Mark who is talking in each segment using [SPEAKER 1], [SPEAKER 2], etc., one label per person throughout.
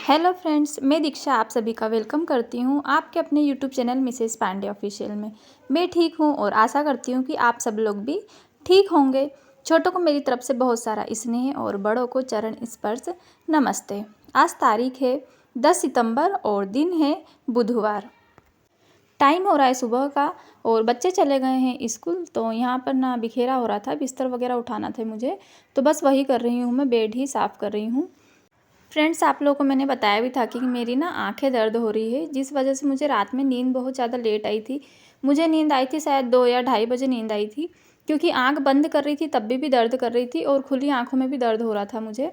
[SPEAKER 1] Hello friends, मैं दीक्षा आप सभी का वेलकम करती हूँ आपके अपने YouTube channel Mrs Pandey official में। मैं ठीक हूँ और आशा करती हूँ कि आप सब लोग भी ठीक होंगे। छोटों को मेरी तरफ से बहुत सारा स्नेह और बड़ों को चरण स्पर्श नमस्ते। आज तारीख है 10 सितंबर और दिन है बुधवार। टाइम हो रहा है सुबह का और बच्चे चले गए हैं स्कूल। तो यहाँ पर ना बिखेरा हो रहा था, बिस्तर वगैरह उठाना था मुझे, तो बस वही कर रही हूँ। मैं बेड ही साफ़ कर रही हूँ। फ्रेंड्स, आप लोगों को मैंने बताया भी था कि मेरी ना आंखें दर्द हो रही है, जिस वजह से मुझे रात में नींद बहुत ज़्यादा लेट आई थी। मुझे नींद आई थी शायद 2 या ढाई बजे नींद आई थी, क्योंकि आंख बंद कर रही थी तब भी दर्द कर रही थी और खुली आंखों में भी दर्द हो रहा था मुझे।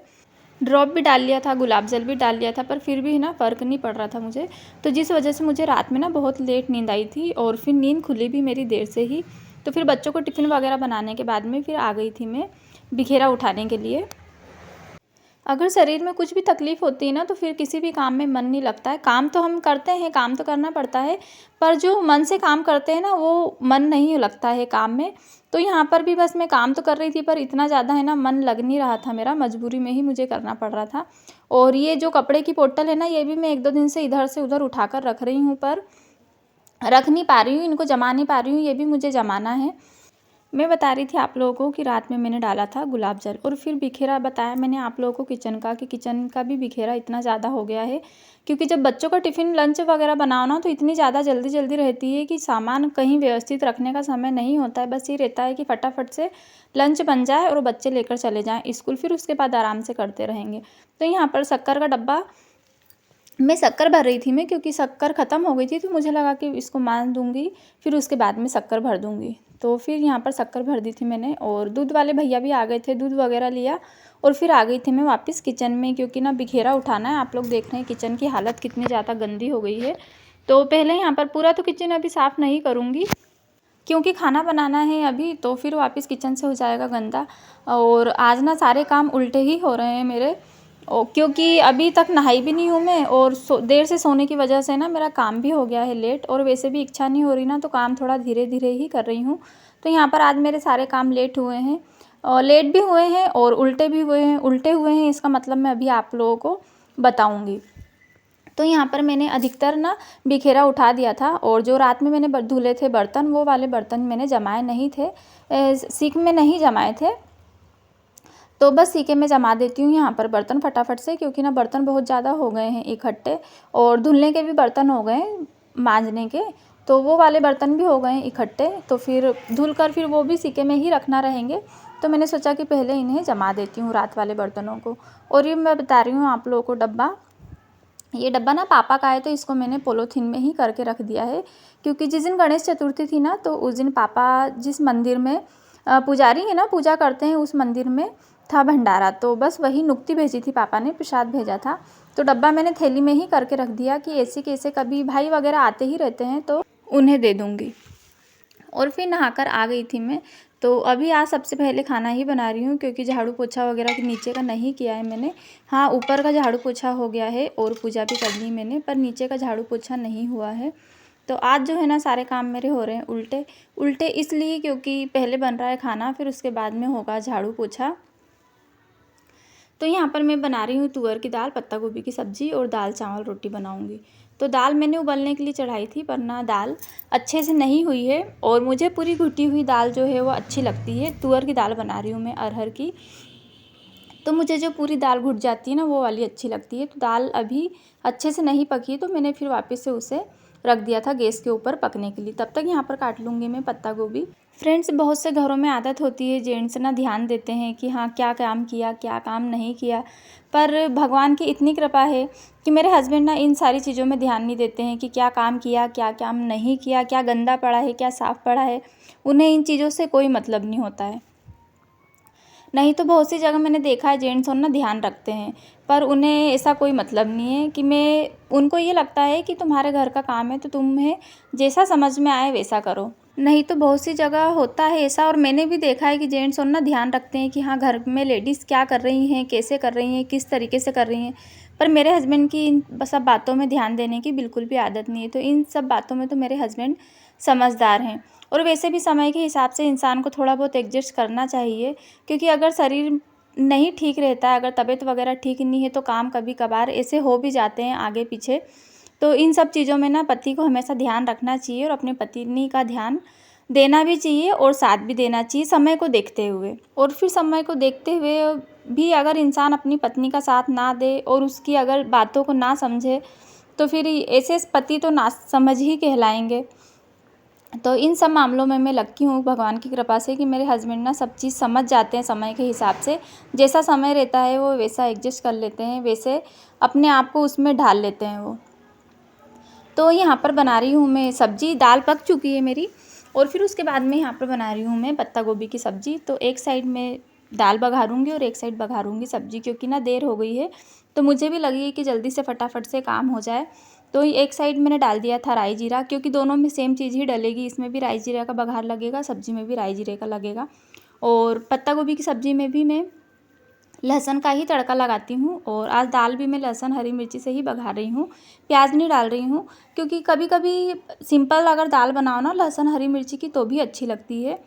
[SPEAKER 1] ड्रॉप भी डाल लिया था, गुलाब जल भी डाल लिया था, पर फिर भी ना फ़र्क नहीं पड़ रहा था मुझे। तो जिस वजह से मुझे रात में ना बहुत लेट नींद आई थी और फिर नींद खुली भी मेरी देर से ही। तो फिर बच्चों को टिफ़िन वगैरह बनाने के बाद में फिर आ गई थी मैं बिखेरा उठाने के लिए। अगर शरीर में कुछ भी तकलीफ़ होती है ना, तो फिर किसी भी काम में मन नहीं लगता है। काम तो हम करते हैं, काम तो करना पड़ता है, पर जो मन से काम करते हैं ना, वो मन नहीं लगता है काम में। तो यहाँ पर भी बस मैं काम तो कर रही थी, पर इतना ज़्यादा है ना मन लग नहीं रहा था मेरा, मजबूरी में ही मुझे करना पड़ रहा था। और ये जो कपड़े की बोतल है ना, ये भी मैं 1-2 दिन से इधर से उधर उठा कर रख रही हूँ, पर रख नहीं पा रही हूँ, इनको जमा नहीं पा रही हूँ। ये भी मुझे जमाना है। मैं बता रही थी आप लोगों को कि रात में मैंने डाला था गुलाब जल और फिर बिखेरा बताया मैंने आप लोगों को किचन का, कि किचन का भी बिखेरा इतना ज़्यादा हो गया है, क्योंकि जब बच्चों का टिफ़िन लंच वगैरह बनाओ ना, तो इतनी ज़्यादा जल्दी जल्दी रहती है कि सामान कहीं व्यवस्थित रखने का समय नहीं होता है। बस ये रहता है कि फटाफट से लंच बन जाए और बच्चे लेकर चले जाएँ स्कूल, फिर उसके बाद आराम से करते रहेंगे। तो यहाँ पर शक्कर का डब्बा मैं शक्कर भर रही थी क्योंकि शक्कर ख़त्म हो गई थी, तो मुझे लगा कि इसको मान दूँगी, फिर उसके बाद में शक्कर भर दूँगी। तो फिर यहाँ पर शक्कर भर दी थी मैंने और दूध वाले भैया भी आ गए थे, दूध वगैरह लिया और फिर आ गई थी मैं वापस किचन में, क्योंकि ना बिखेरा उठाना है। आप लोग देख रहे हैं किचन की हालत कितनी ज़्यादा गंदी हो गई है। तो पहले यहाँ पर पूरा तो किचन अभी साफ़ नहीं करूँगी, क्योंकि खाना बनाना है अभी, तो फिर वापस किचन से हो जाएगा गंदा। और आज ना सारे काम उल्टे ही हो रहे हैं मेरे, क्योंकि अभी तक नहाई भी नहीं हूँ मैं और देर से सोने की वजह से ना मेरा काम भी हो गया है लेट, और वैसे भी इच्छा नहीं हो रही ना, तो काम थोड़ा धीरे धीरे ही कर रही हूँ। तो यहाँ पर आज मेरे सारे काम लेट हुए हैं, और लेट भी हुए हैं और उल्टे भी हुए हैं। उल्टे हुए हैं इसका मतलब मैं अभी आप लोगों को बताऊँगी। तो यहाँ पर मैंने अधिकतर ना बिखेरा उठा दिया था, और जो रात में मैंने धुले थे बर्तन, वो वाले बर्तन मैंने जमाए नहीं थे, सिंक में नहीं जमाए थे। तो बस सीके में जमा देती हूँ यहाँ पर बर्तन फटाफट से, क्योंकि ना बर्तन बहुत ज़्यादा हो गए हैं इकट्ठे, और धुलने के भी बर्तन हो गए हैं, मांजने के, तो वो वाले बर्तन भी हो गए हैं इकट्ठे। तो फिर धुल कर फिर वो भी सीके में ही रखना रहेंगे। तो मैंने सोचा कि पहले इन्हें जमा देती हूँ रात वाले बर्तनों को। और ये मैं बता रही हूँ आप लोगों को डब्बा, ये डब्बा ना पापा का है, तो इसको मैंने पॉलीथीन में ही करके रख दिया है, क्योंकि जिस दिन गणेश चतुर्थी थी ना, तो उस दिन पापा जिस मंदिर में पुजारी है ना, पूजा करते हैं, उस मंदिर में था भंडारा, तो बस वही नुक्ति भेजी थी, पापा ने प्रसाद भेजा था। तो डब्बा मैंने थैली में ही करके रख दिया कि ऐसे कैसे कभी भाई वगैरह आते ही रहते हैं तो उन्हें दे दूँगी। और फिर नहाकर आ गई थी मैं। तो अभी आज सबसे पहले खाना ही बना रही हूँ, क्योंकि झाड़ू पोछा वगैरह के नीचे का नहीं किया है मैंने। हाँ, ऊपर का झाड़ू पोछा हो गया है और पूजा भी कर ली मैंने, पर नीचे का झाड़ू पोछा नहीं हुआ है। तो आज जो है ना सारे काम मेरे हो रहे हैं उल्टे उल्टे, इसलिए क्योंकि पहले बन रहा है खाना, फिर उसके बाद में होगा झाड़ू पोछा। तो यहाँ पर मैं बना रही हूँ तुअर की दाल, पत्ता गोभी की सब्ज़ी और दाल चावल रोटी बनाऊँगी। तो दाल मैंने उबलने के लिए चढ़ाई थी, पर ना दाल अच्छे से नहीं हुई है, और मुझे पूरी घुटी हुई दाल जो है वो अच्छी लगती है। तुअर की दाल बना रही हूँ मैं, अरहर की। तो मुझे जो पूरी दाल घुट जाती है ना, वो वाली अच्छी लगती है। तो दाल अभी अच्छे से नहीं पकी, तो मैंने फिर वापस से उसे रख दिया था गैस के ऊपर पकने के लिए। तब तक यहाँ पर काट लूँगी मैं पत्ता गोभी। फ्रेंड्स, बहुत से घरों में आदत होती है, जेंट्स ना ध्यान देते हैं कि हाँ क्या काम किया क्या काम नहीं किया, पर भगवान की इतनी कृपा है कि मेरे हस्बैंड ना इन सारी चीज़ों में ध्यान नहीं देते हैं कि क्या काम किया क्या काम नहीं किया, क्या गंदा पड़ा है क्या साफ़ पड़ा है। उन्हें इन चीज़ों से कोई मतलब नहीं होता है। नहीं तो बहुत सी जगह मैंने देखा है जेंट्स और ना ध्यान रखते हैं, पर उन्हें ऐसा कोई मतलब नहीं है कि मैं उनको ये लगता है कि तुम्हारे घर का काम है, तो तुम्हें जैसा समझ में आए वैसा करो। नहीं तो बहुत सी जगह होता है ऐसा, और मैंने भी देखा है कि जेंट्स और ना ध्यान रखते हैं कि हाँ घर में लेडीज़ क्या कर रही हैं, कैसे कर रही हैं, किस तरीके से कर रही हैं। पर मेरे हस्बैंड की इन सब बातों में ध्यान देने की बिल्कुल भी आदत नहीं है। तो इन सब बातों में तो मेरे हस्बैंड समझदार हैं। और वैसे भी समय के हिसाब से इंसान को थोड़ा बहुत एडजस्ट करना चाहिए, क्योंकि अगर शरीर नहीं ठीक रहता है, अगर तबीयत वगैरह ठीक नहीं है तो काम कभी कभार ऐसे हो भी जाते हैं आगे पीछे। तो इन सब चीज़ों में ना पति को हमेशा ध्यान रखना चाहिए और अपनी पत्नी का ध्यान देना भी चाहिए और साथ भी देना चाहिए समय को देखते हुए। और फिर समय को देखते हुए भी अगर इंसान अपनी पत्नी का साथ ना दे और उसकी अगर बातों को ना समझे, तो फिर ऐसे पति तो नासमझ ही कहलाएँगे। तो इन सब मामलों में मैं लकी हूँ भगवान की कृपा से कि मेरे हस्बैंड ना सब चीज़ समझ जाते हैं समय के हिसाब से। जैसा समय रहता है वो वैसा एडजस्ट कर लेते हैं, वैसे अपने आप को उसमें ढाल लेते हैं वो। तो यहाँ पर बना रही हूँ मैं सब्ज़ी, दाल पक चुकी है मेरी और फिर उसके बाद में यहाँ पर बना रही हूँ मैं पत्ता गोभी की सब्ज़ी। तो एक साइड में दाल बघारूँगी और एक साइड बघारूँगी सब्ज़ी, क्योंकि ना देर हो गई है तो मुझे भी लगी कि जल्दी से फटाफट से काम हो जाए। तो एक साइड मैंने डाल दिया था राई जीरा, क्योंकि दोनों में सेम चीज़ ही डलेगी, इसमें भी राई जीरा का बघार लगेगा, सब्ज़ी में भी राई जीरे का लगेगा। और पत्ता गोभी की सब्ज़ी में भी मैं लहसुन का ही तड़का लगाती हूँ और आज दाल भी मैं लहसुन हरी मिर्ची से ही बघार रही हूँ, प्याज नहीं डाल रही हूँ। क्योंकि कभी कभी सिंपल अगर दाल बनाओ ना लहसुन हरी मिर्ची की तो भी अच्छी लगती है,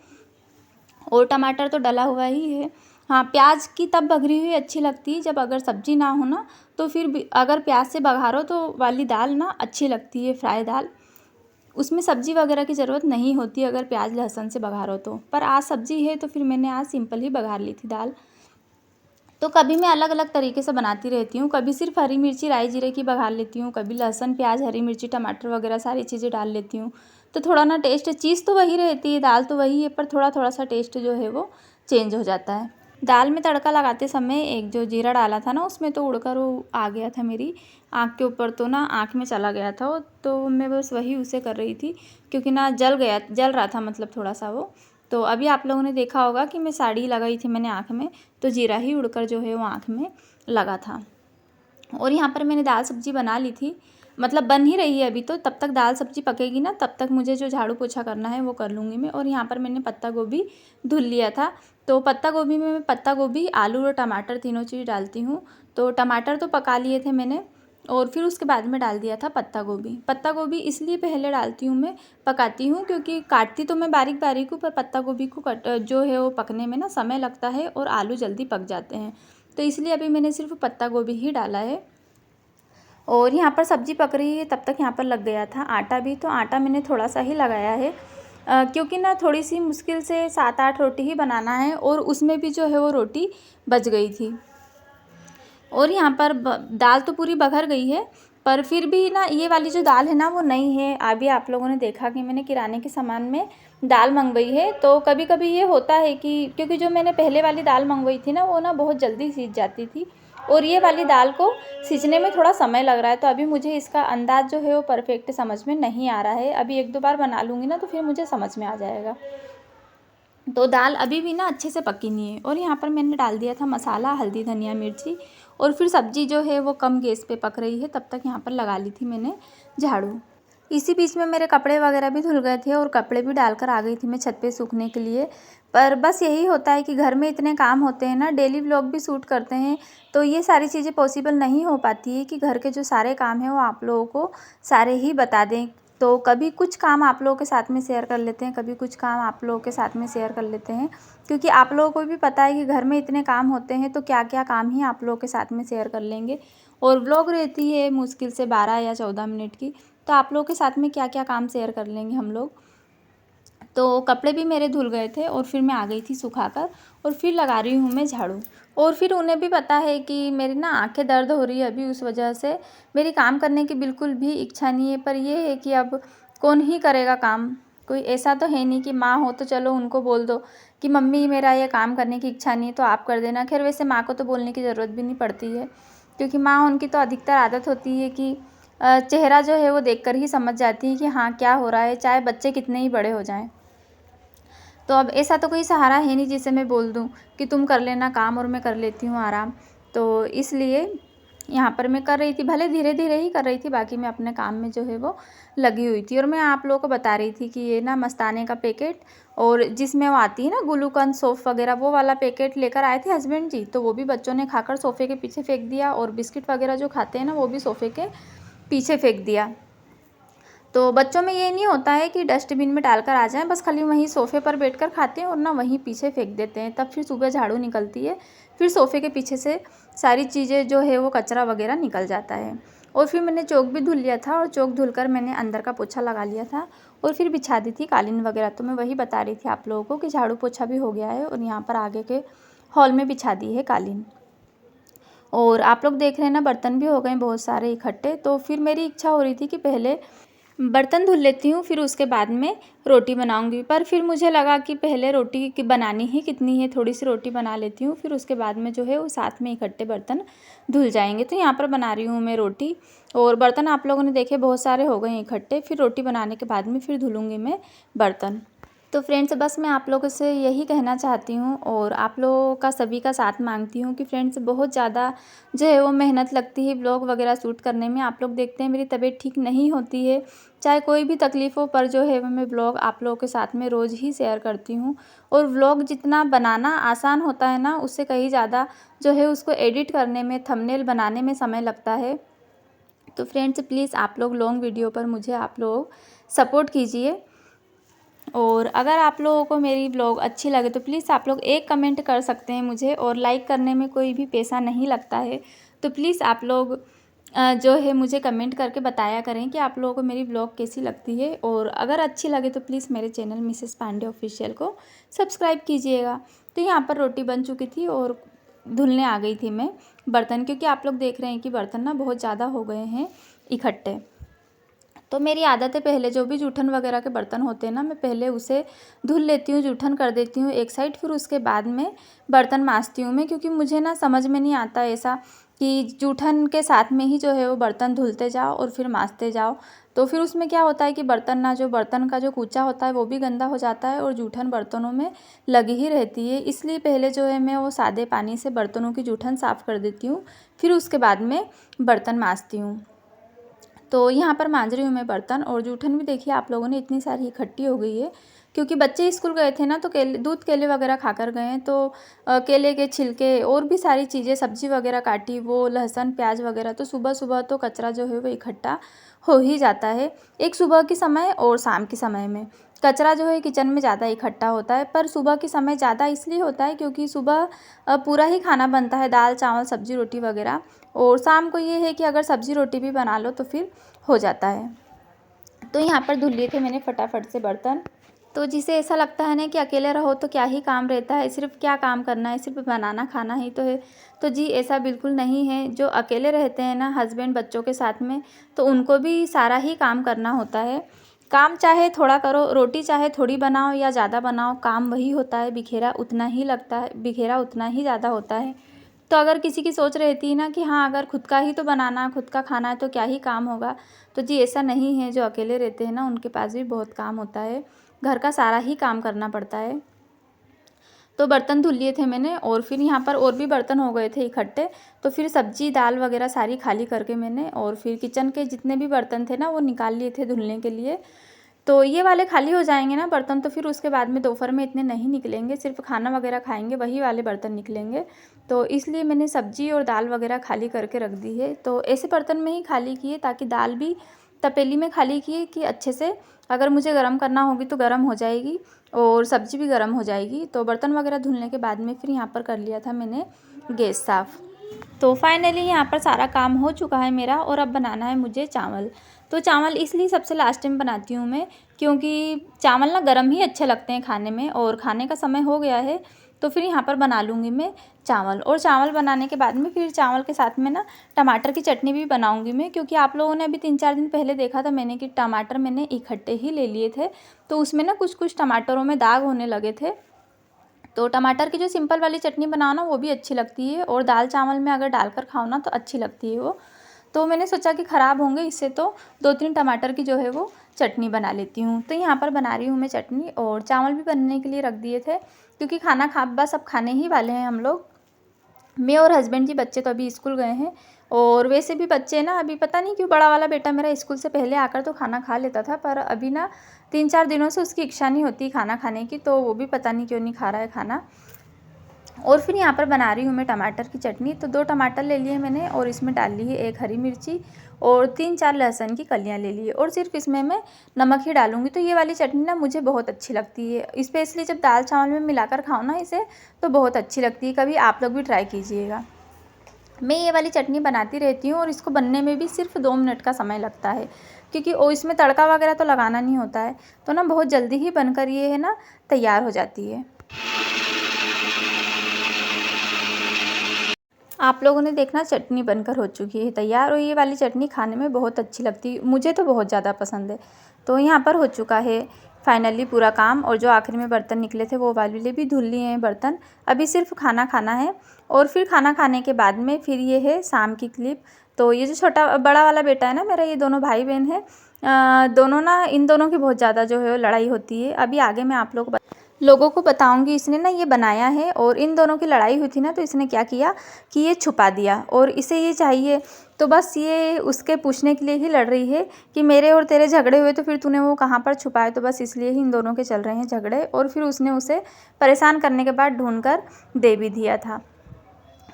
[SPEAKER 1] और टमाटर तो डला हुआ ही है। हाँ, प्याज की तब बघरी हुई अच्छी लगती है जब अगर सब्ज़ी ना हो ना, तो फिर भी अगर प्याज से बघारो तो वाली दाल ना अच्छी लगती है, फ्राई दाल। उसमें सब्ज़ी वगैरह की ज़रूरत नहीं होती अगर प्याज लहसुन से बघारो तो। पर आज सब्ज़ी है तो फिर मैंने आज सिंपल ही बघार ली थी दाल। तो कभी मैं अलग अलग तरीके से बनाती रहती हूँ, कभी सिर्फ हरी मिर्ची राई जीरे की बघार लेती हूँ, कभी लहसुन प्याज हरी मिर्ची टमाटर वगैरह सारी चीज़ें डाल लेती हूँ। तो थोड़ा ना टेस्ट, चीज़ तो वही रहती है, दाल तो वही है, पर थोड़ा थोड़ा सा टेस्ट जो है वो चेंज हो जाता है। दाल में तड़का लगाते समय एक जो जीरा डाला था ना उसमें तो उड़कर वो आ गया था मेरी आँख के ऊपर, तो ना आँख में चला गया था वो, तो मैं बस वही उसे कर रही थी, क्योंकि ना जल रहा था मतलब थोड़ा सा वो। तो अभी आप लोगों ने देखा होगा कि मैं साड़ी लगाई थी मैंने आँख में, तो जीरा ही उड़कर जो है वो आँख में लगा था। और यहाँ पर मैंने दाल सब्ज़ी बना ली थी, मतलब बन ही रही है अभी, तो तब तक दाल सब्ज़ी पकेगी ना, तब तक मुझे जो झाड़ू पोछा करना है वो कर लूँगी मैं। और यहाँ पर मैंने पत्ता गोभी धुल लिया था, तो पत्ता गोभी में मैं पत्ता गोभी आलू और टमाटर तीनों चीज़ डालती हूँ। तो टमाटर तो पका लिए थे मैंने और फिर उसके बाद में डाल दिया था पत्ता गोभी। पत्ता गोभी इसलिए पहले डालती हूँ मैं, पकाती हूँ, क्योंकि काटती तो मैं बारीक बारीक हूँ, पर पत्ता गोभी को जो है वो पकने में ना समय लगता है और आलू जल्दी पक जाते हैं, तो इसलिए अभी मैंने सिर्फ पत्ता गोभी ही डाला है। और यहाँ पर सब्ज़ी पक रही है तब तक यहाँ पर लग गया था आटा भी, तो आटा मैंने थोड़ा सा ही लगाया है, क्योंकि ना थोड़ी सी मुश्किल से 7-8 रोटी ही बनाना है और उसमें भी जो है वो रोटी बच गई थी। और यहाँ पर दाल तो पूरी बघर गई है, पर फिर भी ना ये वाली जो दाल है ना वो नई है। अभी आप लोगों ने देखा कि मैंने किराने के सामान में दाल मंगवाई है, तो कभी कभी ये होता है कि क्योंकि जो मैंने पहले वाली दाल मंगवाई थी ना वो ना बहुत जल्दी सीज जाती थी, और ये वाली दाल को सीजने में थोड़ा समय लग रहा है, तो अभी मुझे इसका अंदाज़ जो है वो परफेक्ट समझ में नहीं आ रहा है। अभी 1-2 बार बना लूँगी ना तो फिर मुझे समझ में आ जाएगा। तो दाल अभी भी ना अच्छे से पकी नहीं है। और यहाँ पर मैंने डाल दिया था मसाला, हल्दी धनिया मिर्ची, और फिर सब्ज़ी जो है वो कम गैस पे पक रही है, तब तक यहाँ पर लगा ली थी मैंने झाड़ू। इसी बीच में मेरे कपड़े वगैरह भी धुल गए थे और कपड़े भी डालकर आ गई थी मैं छत पे सूखने के लिए। पर बस यही होता है कि घर में इतने काम होते हैं ना, डेली व्लॉग भी शूट करते हैं, तो ये सारी चीज़ें पॉसिबल नहीं हो पाती है कि घर के जो सारे काम हैं वो आप लोगों को सारे ही बता दें। तो कभी कुछ काम आप लोगों के साथ में शेयर कर लेते हैं, कभी कुछ काम आप लोगों के साथ में शेयर कर लेते हैं, क्योंकि आप लोगों को भी पता है कि घर में इतने काम होते हैं तो क्या क्या काम ही आप लोगों के साथ में शेयर कर लेंगे। और व्लॉग रहती है मुश्किल से 12 या 14 मिनट की, तो आप लोगों के साथ में क्या क्या काम शेयर कर लेंगे हम लोग। तो कपड़े भी मेरे धुल गए थे और फिर मैं आ गई थी सुखाकर, और फिर लगा रही हूँ मैं झाड़ू। और फिर उन्हें भी पता है कि मेरी ना आंखें दर्द हो रही है अभी, उस वजह से मेरी काम करने की बिल्कुल भी इच्छा नहीं है। पर ये है कि अब कौन ही करेगा काम, कोई ऐसा तो है नहीं कि माँ हो तो चलो उनको बोल दो कि मम्मी मेरा ये काम करने की इच्छा नहीं है तो आप कर देना। खैर वैसे माँ को तो बोलने की ज़रूरत भी नहीं पड़ती है, क्योंकि माँ उनकी तो अधिकतर आदत होती है कि चेहरा जो है वो देखकर ही समझ जाती है कि हाँ क्या हो रहा है, चाहे बच्चे कितने ही बड़े हो जाएं। तो अब ऐसा तो कोई सहारा है नहीं जिसे मैं बोल दूँ कि तुम कर लेना काम और मैं कर लेती हूँ आराम। तो इसलिए यहाँ पर मैं कर रही थी, भले धीरे धीरे ही कर रही थी, बाकी मैं अपने काम में जो है वो लगी हुई थी। और मैं आप लोगों को बता रही थी कि ये ना मस्ताने का पैकेट, और जिसमें वो आती है ना ग्लूकॉन सौंफ वगैरह, वो वाला पैकेट लेकर आए थे हस्बैंड जी, तो वो भी बच्चों ने खाकर सोफ़े के पीछे फेंक दिया, और बिस्किट वगैरह जो खाते हैं ना वो भी सोफ़े के पीछे फेंक दिया। तो बच्चों में ये नहीं होता है कि डस्टबिन में डालकर आ जाएं, बस खाली वहीं सोफ़े पर बैठकर खाते हैं और ना वहीं पीछे फेंक देते हैं, तब फिर सुबह झाड़ू निकलती है फिर सोफ़े के पीछे से सारी चीज़ें जो है वो कचरा वगैरह निकल जाता है। और फिर मैंने चौक भी धुल लिया था और चौक धुलकर मैंने अंदर का पोछा लगा लिया था और फिर बिछा दी थी कालीन वगैरह। तो मैं वही बता रही थी आप लोगों को कि झाड़ू पोछा भी हो गया है और यहाँ पर आगे के हॉल में बिछा दी है कालीन। और आप लोग देख रहे हैं ना, बर्तन भी हो गए बहुत सारे इकट्ठे। तो फिर मेरी इच्छा हो रही थी कि पहले बर्तन धुल लेती हूँ, फिर उसके बाद में रोटी बनाऊंगी। पर फिर मुझे लगा कि पहले रोटी की बनानी ही कितनी है, थोड़ी सी रोटी बना लेती हूँ, फिर उसके बाद में जो है वो साथ में इकट्ठे बर्तन धुल जाएंगे। तो यहाँ पर बना रही हूँ मैं रोटी और बर्तन आप लोगों ने देखे बहुत सारे हो गए इकट्ठे। फिर रोटी बनाने के बाद में फिर धुलूँगी मैं बर्तन। तो फ्रेंड्स, बस मैं आप लोगों से यही कहना चाहती हूँ और आप लोगों का सभी का साथ मांगती हूँ कि फ्रेंड्स बहुत ज़्यादा जो है वो मेहनत लगती है ब्लॉग वगैरह शूट करने में। आप लोग देखते हैं मेरी तबीयत ठीक नहीं होती है, चाहे कोई भी तकलीफ़ों पर जो है मैं ब्लॉग आप लोगों के साथ में रोज़ ही शेयर करती हूँ। और व्लॉग जितना बनाना आसान होता है ना, उससे कहीं ज़्यादा जो है उसको एडिट करने में, थंबनेल बनाने में समय लगता है। तो फ्रेंड्स, प्लीज़ आप लोग लॉन्ग वीडियो पर मुझे आप लोग सपोर्ट कीजिए। और अगर आप लोगों को मेरी ब्लॉग अच्छी लगे तो प्लीज़ आप लोग एक कमेंट कर सकते हैं मुझे, और लाइक करने में कोई भी पैसा नहीं लगता है। तो प्लीज़ आप लोग जो है मुझे कमेंट करके बताया करें कि आप लोगों को मेरी ब्लॉग कैसी लगती है। और अगर अच्छी लगे तो प्लीज़ मेरे चैनल मिसेस पांडे ऑफिशियल को सब्सक्राइब कीजिएगा। तो यहाँ पर रोटी बन चुकी थी और धुलने आ गई थी मैं बर्तन, क्योंकि आप लोग देख रहे हैं कि बर्तन ना बहुत ज़्यादा हो गए हैं इकट्ठे। तो मेरी आदत है, पहले जो भी जूठन वगैरह के बर्तन होते हैं ना, मैं पहले उसे धुल लेती हूँ, जूठन कर देती हूँ एक साइड, फिर उसके बाद में बर्तन मांजती हूँ मैं। क्योंकि मुझे ना समझ में नहीं आता ऐसा कि जूठन के साथ में ही जो है वो बर्तन धुलते जाओ और फिर मांजते जाओ। तो फिर उसमें क्या होता है कि बर्तन ना, जो बर्तन का जो कूचा होता है वो भी गंदा हो जाता है और जूठन बर्तनों में लगी ही रहती है। इसलिए पहले जो है मैं वो सादे पानी से बर्तनों की जूठन साफ़ कर देती हूँ, फिर उसके बाद में बर्तन मांजती हूँ। तो यहाँ पर मांज रही हूँ मैं बर्तन। और जूठन भी देखिए आप लोगों ने इतनी सारी इकट्ठी हो गई है, क्योंकि बच्चे स्कूल गए थे ना, तो केले, दूध केले वगैरह खाकर गए हैं। तो केले के छिलके और भी सारी चीज़ें, सब्जी वगैरह काटी, वो लहसुन प्याज वगैरह, तो सुबह सुबह तो कचरा जो है वो इकट्ठा हो ही जाता है। एक सुबह के समय और शाम के समय में कचरा जो है किचन में ज़्यादा इकट्ठा होता है। पर सुबह के समय ज़्यादा इसलिए होता है क्योंकि सुबह पूरा ही खाना बनता है, दाल चावल सब्जी रोटी वगैरह। और शाम को ये है कि अगर सब्जी रोटी भी बना लो तो फिर हो जाता है। तो यहाँ पर धुल लिए थे मैंने फटाफट से बर्तन। तो जिसे ऐसा लगता है ना कि अकेले रहो तो क्या ही काम रहता है, सिर्फ क्या काम करना है, सिर्फ बनाना खाना ही तो है। तो जी ऐसा बिल्कुल नहीं है। जो अकेले रहते हैं ना, हस्बैंड बच्चों के साथ में, तो उनको भी सारा ही काम करना होता है। काम चाहे थोड़ा करो, रोटी चाहे थोड़ी बनाओ या ज़्यादा बनाओ, काम वही होता है, बिखेरा उतना ही लगता है, बिखेरा उतना ही ज़्यादा होता है। तो अगर किसी की सोच रहती है ना कि हाँ, अगर खुद का ही तो बनाना, खुद का खाना है तो क्या ही काम होगा, तो जी ऐसा नहीं है। जो अकेले रहते हैं ना, उनके पास भी बहुत काम होता है, घर का सारा ही काम करना पड़ता है। तो बर्तन धुल लिए थे मैंने और फिर यहाँ पर और भी बर्तन हो गए थे इकट्ठे। तो फिर सब्जी दाल वगैरह सारी खाली करके मैंने, और फिर किचन के जितने भी बर्तन थे ना वो निकाल लिए थे धुलने के लिए। तो ये वाले खाली हो जाएंगे ना बर्तन, तो फिर उसके बाद में दोपहर में इतने नहीं निकलेंगे, सिर्फ खाना वगैरह खाएंगे वही वाले बर्तन निकलेंगे। तो इसलिए मैंने सब्जी और दाल वगैरह खाली करके रख दी है। तो ऐसे बर्तन में ही खाली किए ताकि दाल भी तपेली में खाली किए कि अच्छे से अगर मुझे गर्म करना होगी तो गर्म हो जाएगी और सब्जी भी गर्म हो जाएगी। तो बर्तन वगैरह धुलने के बाद में फिर यहाँ पर कर लिया था मैंने गैस साफ़। तो फाइनली यहाँ पर सारा काम हो चुका है मेरा और अब बनाना है मुझे चावल। तो चावल इसलिए सबसे लास्ट में बनाती हूँ मैं, क्योंकि चावल ना गर्म ही अच्छे लगते हैं खाने में, और खाने का समय हो गया है तो फिर यहाँ पर बना लूँगी मैं चावल। और चावल बनाने के बाद में फिर चावल के साथ में ना टमाटर की चटनी भी बनाऊँगी मैं, क्योंकि आप लोगों ने अभी 3-4 दिन पहले देखा था मैंने कि टमाटर मैंने इकट्ठे ही ले लिए थे, तो उसमें ना कुछ कुछ टमाटरों में दाग होने लगे थे। तो टमाटर की जो सिंपल वाली चटनी बनाओ ना वो भी अच्छी लगती है, और दाल चावल में अगर डालकर खाओ ना तो अच्छी लगती है वो। तो मैंने सोचा कि ख़राब होंगे इससे, तो 2-3 टमाटर की जो है वो चटनी बना लेती हूँ। तो यहाँ पर बना रही हूँ मैं चटनी, और चावल भी बनने के लिए रख दिए थे, क्योंकि खाना खा बस अब खाने ही वाले हैं हम लोग, मैं और हस्बैंड जी। बच्चे तो अभी स्कूल गए हैं, और वैसे भी बच्चे ना अभी पता नहीं क्यों, बड़ा वाला बेटा मेरा स्कूल से पहले आकर तो खाना खा लेता था, पर अभी ना 3-4 दिनों से उसकी इच्छा नहीं होती खाना खाने की, तो वो भी पता नहीं क्यों नहीं खा रहा है खाना। और फिर यहाँ पर बना रही हूँ मैं टमाटर की चटनी। तो 2 टमाटर ले लिए मैंने और इसमें डाल ली है 1 हरी मिर्ची और 3-4 लहसुन की कलियाँ ले लिए और सिर्फ इसमें मैं नमक ही डालूँगी। तो ये वाली चटनी ना मुझे बहुत अच्छी लगती है, स्पेशली जब दाल चावल में मिलाकर खाओ ना इसे, तो बहुत अच्छी लगती है। कभी आप लोग भी ट्राई कीजिएगा। मैं ये वाली चटनी बनाती रहती हूँ और इसको बनने में भी सिर्फ 2 मिनट का समय लगता है, क्योंकि इसमें तड़का वगैरह तो लगाना नहीं होता है। तो ना बहुत जल्दी ही बनकर ये है ना तैयार हो जाती है। आप लोगों ने देखना चटनी बनकर हो चुकी है तैयार और ये वाली चटनी खाने में बहुत अच्छी लगती है, मुझे तो बहुत ज़्यादा पसंद है। तो यहाँ पर हो चुका है फाइनली पूरा काम और जो आखिर में बर्तन निकले थे वो वाले भी धुल लिए हैं बर्तन। अभी सिर्फ खाना खाना है और फिर खाना खाने के बाद में फिर ये है शाम की क्लिप। तो ये जो छोटा बड़ा वाला बेटा है ना मेरा, ये दोनों भाई बहन है, दोनों ना इन दोनों की बहुत ज़्यादा जो है लड़ाई होती है। अभी आगे मैं आप लोगों को बताऊंगी इसने ना ये बनाया है और इन दोनों की लड़ाई हुई थी ना, तो इसने क्या किया कि ये छुपा दिया और इसे ये चाहिए। तो बस ये उसके पूछने के लिए ही लड़ रही है कि मेरे और तेरे झगड़े हुए तो फिर तूने वो कहाँ पर छुपाए। तो बस इसलिए ही इन दोनों के चल रहे हैं झगड़े और फिर उसने उसे परेशान करने के बाद ढूंढ कर दे भी दिया था।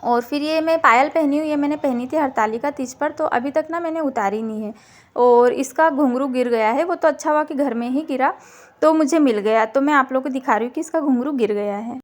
[SPEAKER 1] और फिर ये मैं पायल पहनी हूँ, ये मैंने पहनी थी हरतालिका तीज पर, तो अभी तक ना मैंने उतारी नहीं है और इसका घुंघरू गिर गया है। वो तो अच्छा हुआ कि घर में ही गिरा तो मुझे मिल गया, तो मैं आप लोगों को दिखा रही हूँ कि इसका घुंघरू गिर गया है।